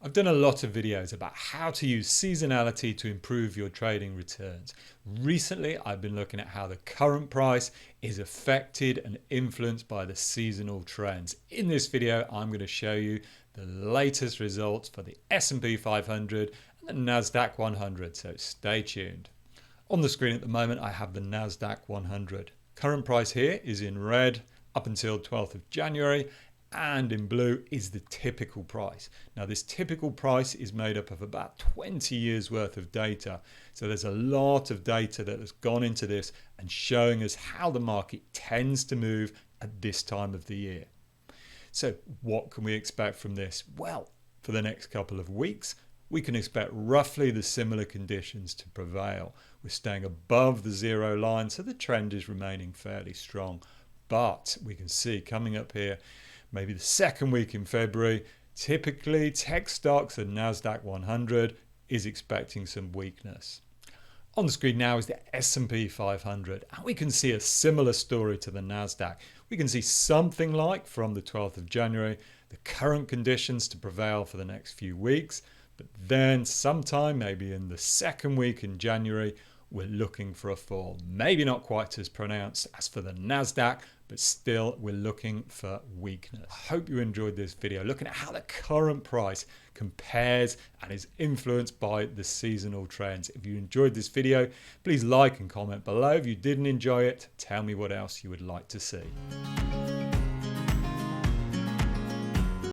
I've done a lot of videos about how to use seasonality to improve your trading returns. Recently, I've been looking at how the current price is affected and influenced by the seasonal trends. In this video, I'm going to show you the latest results for the S&P 500 and the Nasdaq 100, so stay tuned. On the screen at the moment, I have the Nasdaq 100. Current price here is in red up until 12th of January. And in blue is the typical price. Now this typical price is made up of about 20 years worth of data. So there's a lot of data that has gone into this and showing us how the market tends to move at this time of the year. So what can we expect from this? Well, for the next couple of weeks, we can expect roughly the similar conditions to prevail. We're staying above the zero line, so the trend is remaining fairly strong. But we can see coming up here, maybe the second week in February, typically tech stocks and Nasdaq 100 is expecting some weakness. On the screen now is the S&P 500, and we can see a similar story to the Nasdaq. We can see something like from the 12th of January, the current conditions to prevail for the next few weeks, but then sometime maybe in the second week in January, we're looking for a fall. Maybe not quite as pronounced as for the Nasdaq, but still we're looking for weakness. I hope you enjoyed this video looking at how the current price compares and is influenced by the seasonal trends. If you enjoyed this video, please like and comment below. If you didn't enjoy it, tell me what else you would like to see.